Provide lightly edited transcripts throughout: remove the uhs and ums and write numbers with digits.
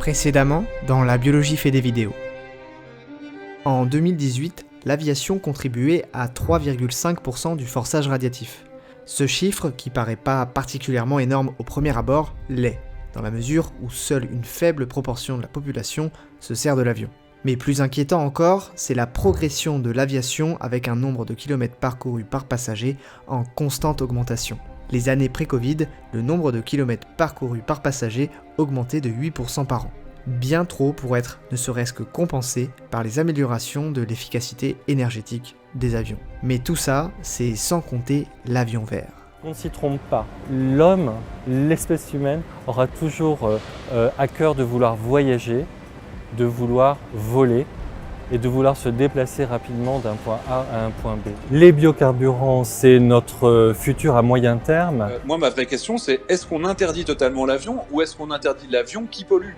Précédemment, dans La biologie fait des vidéos. En 2018, l'aviation contribuait à 3,5% du forçage radiatif. Ce chiffre, qui paraît pas particulièrement énorme au premier abord, l'est, dans la mesure où seule une faible proportion de la population se sert de l'avion. Mais plus inquiétant encore, c'est la progression de l'aviation avec un nombre de kilomètres parcourus par passager en constante augmentation. Les années pré-Covid, le nombre de kilomètres parcourus par passager augmentait de 8% par an. Bien trop pour être ne serait-ce que compensé par les améliorations de l'efficacité énergétique des avions. Mais tout ça, c'est sans compter l'avion vert. On ne s'y trompe pas. L'homme, l'espèce humaine, aura toujours à cœur de vouloir voyager, de vouloir voler et de vouloir se déplacer rapidement d'un point A à un point B. Les biocarburants, c'est notre futur à moyen terme. Moi, ma vraie question, c'est est-ce qu'on interdit totalement l'avion ou est-ce qu'on interdit l'avion qui pollue ?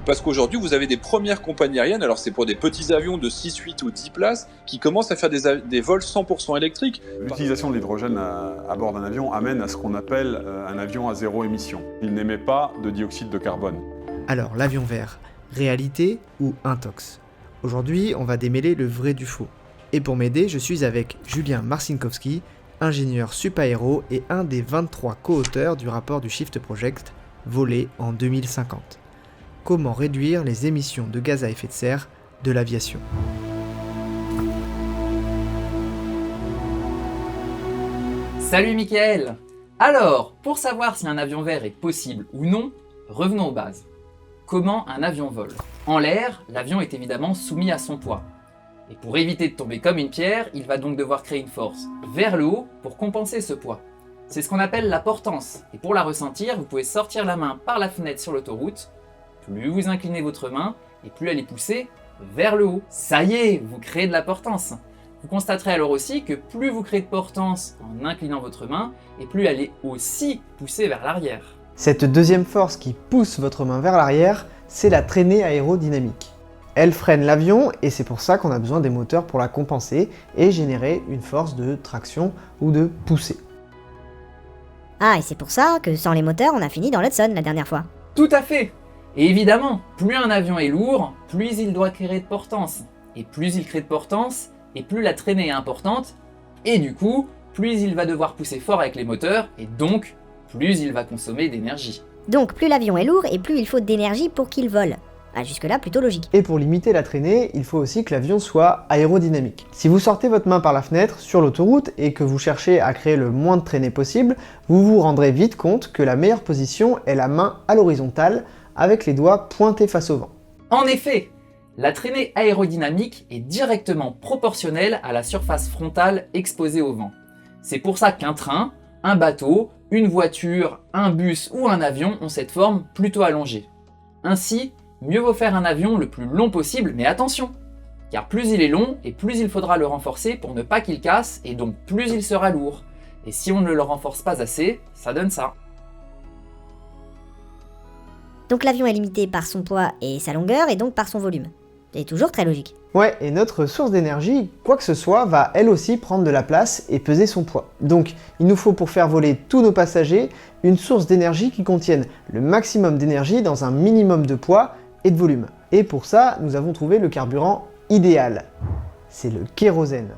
Parce qu'aujourd'hui, vous avez des premières compagnies aériennes, alors c'est pour des petits avions de 6, 8 ou 10 places, qui commencent à faire des vols 100% électriques. L'utilisation de l'hydrogène à bord d'un avion amène à ce qu'on appelle un avion à zéro émission. Il n'émet pas de dioxyde de carbone. Alors, l'avion vert, réalité ou intox ? Aujourd'hui, on va démêler le vrai du faux. Et pour m'aider, je suis avec Julien Marcinkowski, ingénieur supaéro et un des 23 co-auteurs du rapport du Shift Project, Voler en 2050. Comment réduire les émissions de gaz à effet de serre de l'aviation ? Salut Mickaël! Alors, pour savoir si un avion vert est possible ou non, revenons aux bases. Comment un avion vole ? En l'air, l'avion est évidemment soumis à son poids. Et pour éviter de tomber comme une pierre, il va donc devoir créer une force vers le haut pour compenser ce poids. C'est ce qu'on appelle la portance. Et pour la ressentir, vous pouvez sortir la main par la fenêtre sur l'autoroute. Plus vous inclinez votre main, et plus elle est poussée vers le haut. Ça y est, vous créez de la portance. Vous constaterez alors aussi que plus vous créez de portance en inclinant votre main, et plus elle est aussi poussée vers l'arrière. Cette deuxième force qui pousse votre main vers l'arrière, c'est la traînée aérodynamique. Elle freine l'avion et c'est pour ça qu'on a besoin des moteurs pour la compenser et générer une force de traction ou de poussée. Ah, et c'est pour ça que sans les moteurs, on a fini dans l'Hudson la dernière fois. Tout à fait! Et évidemment, plus un avion est lourd, plus il doit créer de portance. Et plus il crée de portance, et plus la traînée est importante, et du coup, plus il va devoir pousser fort avec les moteurs, et donc, plus il va consommer d'énergie. Donc plus l'avion est lourd et plus il faut d'énergie pour qu'il vole. Ah, jusque-là, plutôt logique. Et pour limiter la traînée, il faut aussi que l'avion soit aérodynamique. Si vous sortez votre main par la fenêtre sur l'autoroute et que vous cherchez à créer le moins de traînée possible, vous vous rendrez vite compte que la meilleure position est la main à l'horizontale, avec les doigts pointés face au vent. En effet, la traînée aérodynamique est directement proportionnelle à la surface frontale exposée au vent. C'est pour ça qu'un train, un bateau, une voiture, un bus ou un avion ont cette forme plutôt allongée. Ainsi, mieux vaut faire un avion le plus long possible, mais attention, car plus il est long et plus il faudra le renforcer pour ne pas qu'il casse et donc plus il sera lourd. Et si on ne le renforce pas assez, ça donne ça. Donc l'avion est limité par son poids et sa longueur et donc par son volume. C'est toujours très logique. Ouais, et notre source d'énergie, quoi que ce soit, va elle aussi prendre de la place et peser son poids. Donc, il nous faut pour faire voler tous nos passagers, une source d'énergie qui contienne le maximum d'énergie dans un minimum de poids et de volume. Et pour ça, nous avons trouvé le carburant idéal. C'est le kérosène.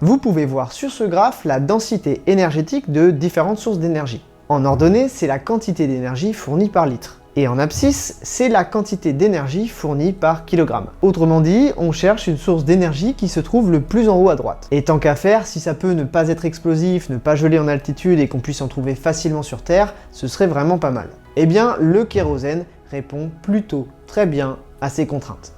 Vous pouvez voir sur ce graphe la densité énergétique de différentes sources d'énergie. En ordonnée, c'est la quantité d'énergie fournie par litre. Et en abscisse, c'est la quantité d'énergie fournie par kilogramme. Autrement dit, on cherche une source d'énergie qui se trouve le plus en haut à droite. Et tant qu'à faire, si ça peut ne pas être explosif, ne pas geler en altitude et qu'on puisse en trouver facilement sur Terre, ce serait vraiment pas mal. Eh bien, le kérosène répond plutôt très bien à ces contraintes.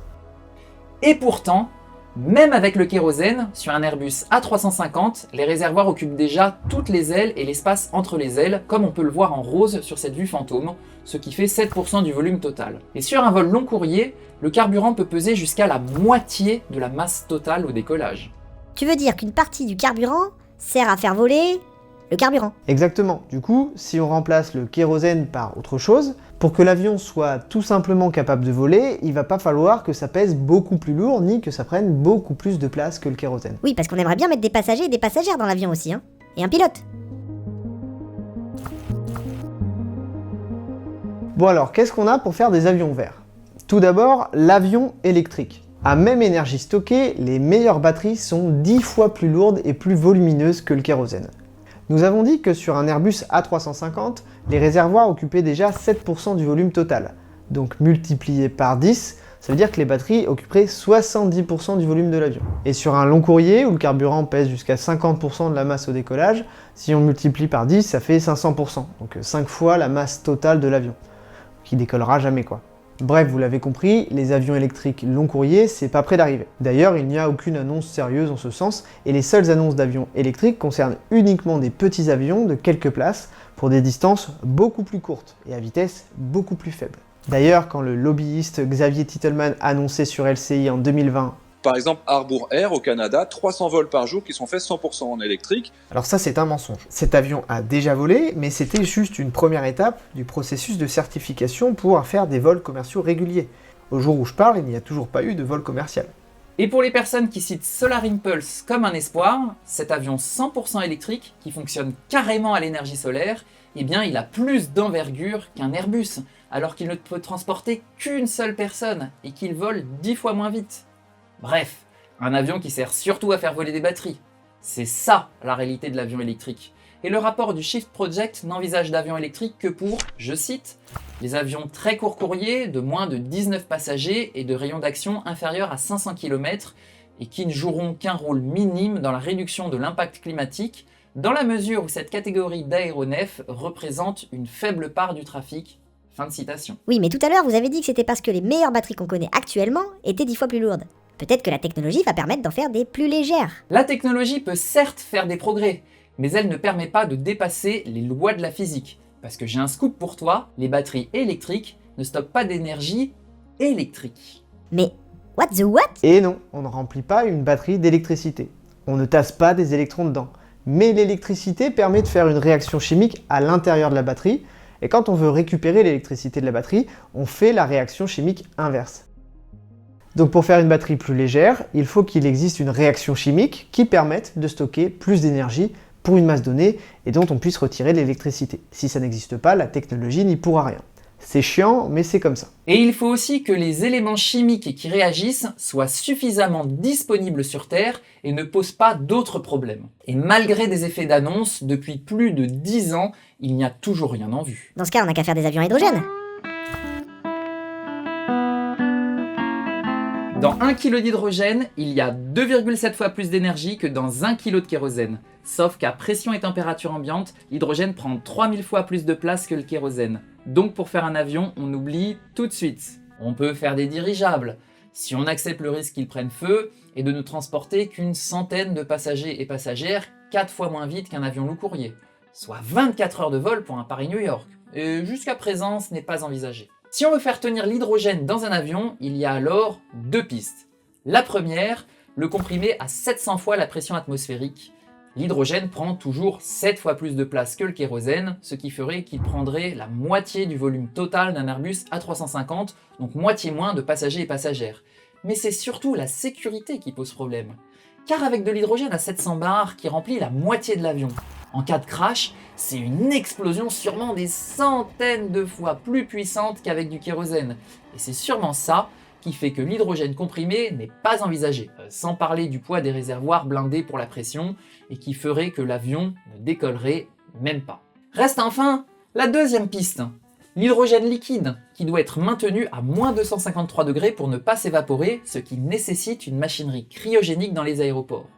Et pourtant, même avec le kérosène, sur un Airbus A350, les réservoirs occupent déjà toutes les ailes et l'espace entre les ailes, comme on peut le voir en rose sur cette vue fantôme, ce qui fait 7% du volume total. Et sur un vol long courrier, le carburant peut peser jusqu'à la moitié de la masse totale au décollage. Tu veux dire qu'une partie du carburant sert à faire voler le carburant? Exactement. Du coup, si on remplace le kérosène par autre chose, pour que l'avion soit tout simplement capable de voler, il va pas falloir que ça pèse beaucoup plus lourd, ni que ça prenne beaucoup plus de place que le kérosène. Oui, parce qu'on aimerait bien mettre des passagers et des passagères dans l'avion aussi, hein. Et un pilote. Bon alors, qu'est-ce qu'on a pour faire des avions verts? Tout d'abord, l'avion électrique. À même énergie stockée, les meilleures batteries sont 10 fois plus lourdes et plus volumineuses que le kérosène. Nous avons dit que sur un Airbus A350, les réservoirs occupaient déjà 7% du volume total. Donc multiplié par 10, ça veut dire que les batteries occuperaient 70% du volume de l'avion. Et sur un long courrier, où le carburant pèse jusqu'à 50% de la masse au décollage, si on multiplie par 10, ça fait 500%. Donc 5 fois la masse totale de l'avion, qui décollera jamais quoi. Bref, vous l'avez compris, les avions électriques long courrier, c'est pas près d'arriver. D'ailleurs, il n'y a aucune annonce sérieuse en ce sens, et les seules annonces d'avions électriques concernent uniquement des petits avions de quelques places, pour des distances beaucoup plus courtes, et à vitesse beaucoup plus faible. D'ailleurs, quand le lobbyiste Xavier Titelman annonçait sur LCI en 2020 Par exemple, Harbour Air au Canada, 300 vols par jour qui sont faits 100% en électrique. Alors ça, c'est un mensonge. Cet avion a déjà volé, mais c'était juste une première étape du processus de certification pour pouvoir faire des vols commerciaux réguliers. Au jour où je parle, il n'y a toujours pas eu de vol commercial. Et pour les personnes qui citent Solar Impulse comme un espoir, cet avion 100% électrique, qui fonctionne carrément à l'énergie solaire, eh bien il a plus d'envergure qu'un Airbus, alors qu'il ne peut transporter qu'une seule personne et qu'il vole 10 fois moins vite. Bref, un avion qui sert surtout à faire voler des batteries. C'est ça la réalité de l'avion électrique. Et le rapport du Shift Project n'envisage d'avions électriques que pour, je cite, les avions très court courrier de moins de 19 passagers et de rayon d'action inférieur à 500 km et qui ne joueront qu'un rôle minime dans la réduction de l'impact climatique dans la mesure où cette catégorie d'aéronefs représente une faible part du trafic. Fin de citation. Oui, mais tout à l'heure, vous avez dit que c'était parce que les meilleures batteries qu'on connaît actuellement étaient 10 fois plus lourdes. Peut-être que la technologie va permettre d'en faire des plus légères. La technologie peut certes faire des progrès, mais elle ne permet pas de dépasser les lois de la physique. Parce que j'ai un scoop pour toi, les batteries électriques ne stockent pas d'énergie électrique. Mais what the what? Et non, on ne remplit pas une batterie d'électricité. On ne tasse pas des électrons dedans. Mais l'électricité permet de faire une réaction chimique à l'intérieur de la batterie, et quand on veut récupérer l'électricité de la batterie, on fait la réaction chimique inverse. Donc pour faire une batterie plus légère, il faut qu'il existe une réaction chimique qui permette de stocker plus d'énergie pour une masse donnée et dont on puisse retirer de l'électricité. Si ça n'existe pas, la technologie n'y pourra rien. C'est chiant, mais c'est comme ça. Et il faut aussi que les éléments chimiques qui réagissent soient suffisamment disponibles sur Terre et ne posent pas d'autres problèmes. Et malgré des effets d'annonce, depuis plus de 10 ans, il n'y a toujours rien en vue. Dans ce cas, on n'a qu'à faire des avions à hydrogène. Dans 1 kg d'hydrogène, il y a 2,7 fois plus d'énergie que dans 1 kg de kérosène. Sauf qu'à pression et température ambiante, l'hydrogène prend 3000 fois plus de place que le kérosène. Donc pour faire un avion, on oublie tout de suite. On peut faire des dirigeables, si on accepte le risque qu'ils prennent feu et de ne transporter qu'une centaine de passagers et passagères 4 fois moins vite qu'un avion long courrier. Soit 24 heures de vol pour un Paris-New York. Et jusqu'à présent, ce n'est pas envisagé. Si on veut faire tenir l'hydrogène dans un avion, il y a alors deux pistes. La première, le comprimer à 700 fois la pression atmosphérique. L'hydrogène prend toujours 7 fois plus de place que le kérosène, ce qui ferait qu'il prendrait la moitié du volume total d'un Airbus A350, donc moitié moins de passagers et passagères. Mais c'est surtout la sécurité qui pose problème. Car avec de l'hydrogène à 700 bars qui remplit la moitié de l'avion, en cas de crash, c'est une explosion sûrement des centaines de fois plus puissante qu'avec du kérosène. Et c'est sûrement ça qui fait que l'hydrogène comprimé n'est pas envisagé, sans parler du poids des réservoirs blindés pour la pression, et qui ferait que l'avion ne décollerait même pas. Reste enfin la deuxième piste, l'hydrogène liquide, qui doit être maintenu à moins 253 degrés pour ne pas s'évaporer, ce qui nécessite une machinerie cryogénique dans les aéroports.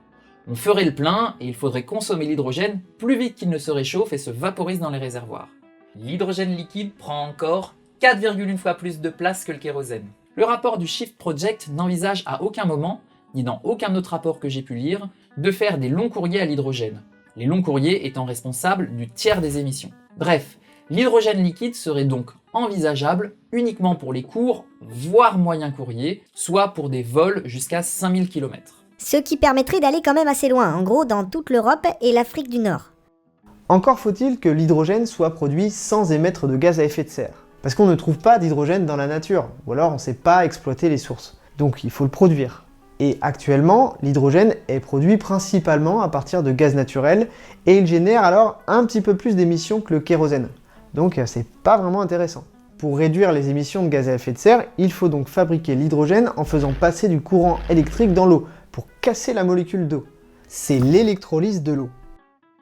On ferait le plein et il faudrait consommer l'hydrogène plus vite qu'il ne se réchauffe et se vaporise dans les réservoirs. L'hydrogène liquide prend encore 4,1 fois plus de place que le kérosène. Le rapport du Shift Project n'envisage à aucun moment, ni dans aucun autre rapport que j'ai pu lire, de faire des longs courriers à l'hydrogène, les longs courriers étant responsables du tiers des émissions. Bref, l'hydrogène liquide serait donc envisageable uniquement pour les courts, voire moyens courriers, soit pour des vols jusqu'à 5000 km. Ce qui permettrait d'aller quand même assez loin, en gros dans toute l'Europe et l'Afrique du Nord. Encore faut-il que l'hydrogène soit produit sans émettre de gaz à effet de serre. Parce qu'on ne trouve pas d'hydrogène dans la nature, ou alors on ne sait pas exploiter les sources. Donc il faut le produire. Et actuellement, l'hydrogène est produit principalement à partir de gaz naturel, et il génère alors un petit peu plus d'émissions que le kérosène. Donc c'est pas vraiment intéressant. Pour réduire les émissions de gaz à effet de serre, il faut donc fabriquer l'hydrogène en faisant passer du courant électrique dans l'eau, pour casser la molécule d'eau. C'est l'électrolyse de l'eau.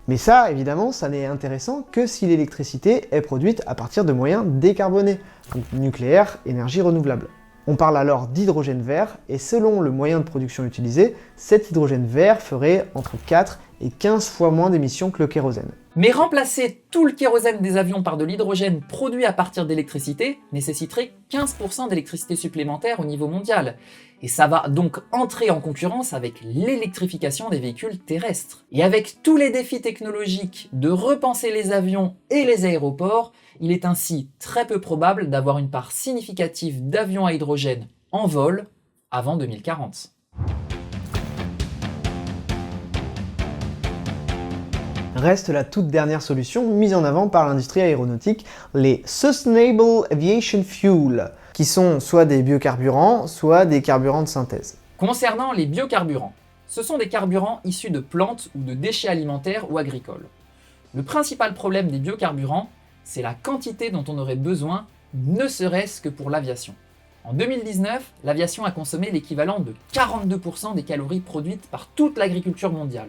Mais ça, évidemment, ça n'est intéressant que si l'électricité est produite à partir de moyens décarbonés, donc nucléaire, énergie renouvelable. On parle alors d'hydrogène vert, et selon le moyen de production utilisé, cet hydrogène vert ferait entre 4 et 15 fois moins d'émissions que le kérosène. Mais remplacer tout le kérosène des avions par de l'hydrogène produit à partir d'électricité nécessiterait 15% d'électricité supplémentaire au niveau mondial. Et ça va donc entrer en concurrence avec l'électrification des véhicules terrestres. Et avec tous les défis technologiques de repenser les avions et les aéroports, il est ainsi très peu probable d'avoir une part significative d'avions à hydrogène en vol avant 2040. Reste la toute dernière solution mise en avant par l'industrie aéronautique, les Sustainable Aviation Fuel, qui sont soit des biocarburants, soit des carburants de synthèse. Concernant les biocarburants, ce sont des carburants issus de plantes ou de déchets alimentaires ou agricoles. Le principal problème des biocarburants, c'est la quantité dont on aurait besoin, ne serait-ce que pour l'aviation. En 2019, l'aviation a consommé l'équivalent de 42% des calories produites par toute l'agriculture mondiale.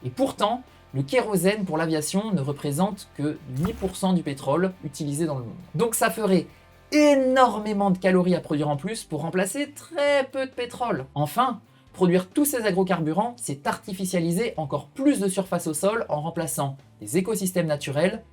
Et pourtant, le kérosène pour l'aviation ne représente que 8% du pétrole utilisé dans le monde. Donc ça ferait énormément de calories à produire en plus pour remplacer très peu de pétrole. Enfin, produire tous ces agrocarburants, c'est artificialiser encore plus de surface au sol en remplaçant des écosystèmes naturels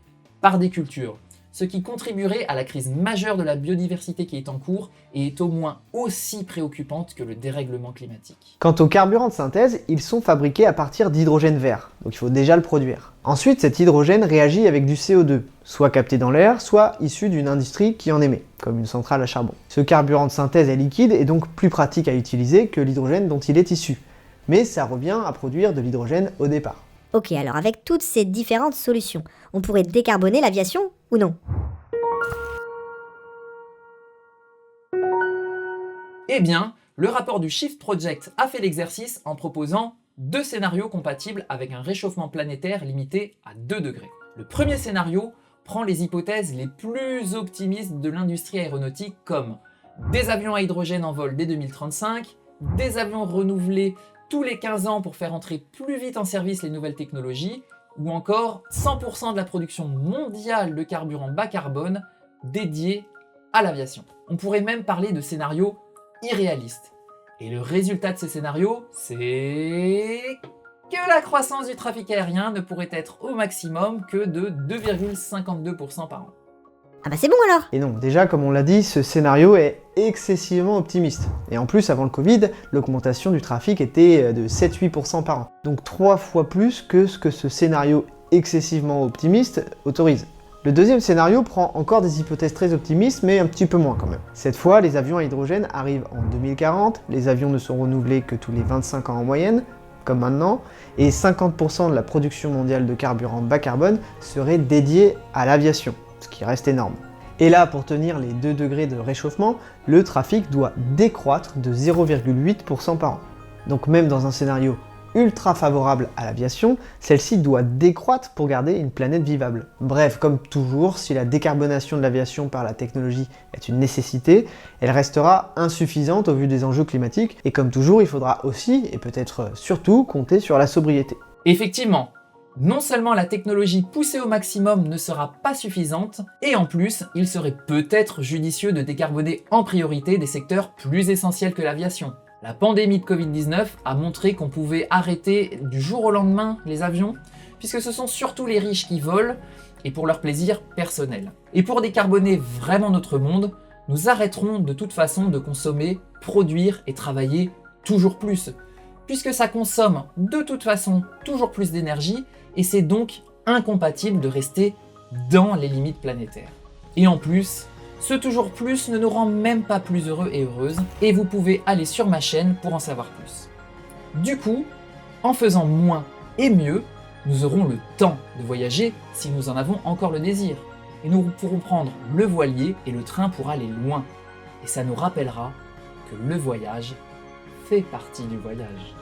par des cultures, ce qui contribuerait à la crise majeure de la biodiversité qui est en cours et est au moins aussi préoccupante que le dérèglement climatique. Quant aux carburants de synthèse, ils sont fabriqués à partir d'hydrogène vert, donc il faut déjà le produire. Ensuite, cet hydrogène réagit avec du CO2, soit capté dans l'air, soit issu d'une industrie qui en émet, comme une centrale à charbon. Ce carburant de synthèse est liquide et donc plus pratique à utiliser que l'hydrogène dont il est issu. Mais ça revient à produire de l'hydrogène au départ. Ok, alors avec toutes ces différentes solutions, on pourrait décarboner l'aviation ou non? Eh bien, le rapport du Shift Project a fait l'exercice en proposant deux scénarios compatibles avec un réchauffement planétaire limité à 2 degrés. Le premier scénario prend les hypothèses les plus optimistes de l'industrie aéronautique comme des avions à hydrogène en vol dès 2035, des avions renouvelés tous les 15 ans pour faire entrer plus vite en service les nouvelles technologies, ou encore 100% de la production mondiale de carburant bas carbone dédié à l'aviation. On pourrait même parler de scénarios irréalistes. Et le résultat de ces scénarios, c'est que la croissance du trafic aérien ne pourrait être au maximum que de 2,52% par an. Ah bah c'est bon alors! Et non, déjà comme on l'a dit, ce scénario est excessivement optimiste. Et en plus, avant le Covid, l'augmentation du trafic était de 7-8% par an. Donc 3 fois plus que ce que ce scénario excessivement optimiste autorise. Le deuxième scénario prend encore des hypothèses très optimistes, mais un petit peu moins quand même. Cette fois, les avions à hydrogène arrivent en 2040, les avions ne sont renouvelés que tous les 25 ans en moyenne, comme maintenant, et 50% de la production mondiale de carburant bas carbone serait dédiée à l'aviation, ce qui reste énorme. Et là, pour tenir les 2 degrés de réchauffement, le trafic doit décroître de 0,8% par an. Donc même dans un scénario ultra favorable à l'aviation, celle-ci doit décroître pour garder une planète vivable. Bref, comme toujours, si la décarbonation de l'aviation par la technologie est une nécessité, elle restera insuffisante au vu des enjeux climatiques, et comme toujours, il faudra aussi, et peut-être surtout, compter sur la sobriété. Effectivement, non seulement la technologie poussée au maximum ne sera pas suffisante, et en plus, il serait peut-être judicieux de décarboner en priorité des secteurs plus essentiels que l'aviation. La pandémie de Covid-19 a montré qu'on pouvait arrêter du jour au lendemain les avions, puisque ce sont surtout les riches qui volent, et pour leur plaisir personnel. Et pour décarboner vraiment notre monde, nous arrêterons de toute façon de consommer, produire et travailler toujours plus, puisque ça consomme de toute façon toujours plus d'énergie, et c'est donc incompatible de rester dans les limites planétaires. Et en plus, ce toujours plus ne nous rend même pas plus heureux et heureuses, et vous pouvez aller sur ma chaîne pour en savoir plus. Du coup, en faisant moins et mieux, nous aurons le temps de voyager si nous en avons encore le désir, et nous pourrons prendre le voilier et le train pour aller loin, et ça nous rappellera que le voyage fait partie du voyage.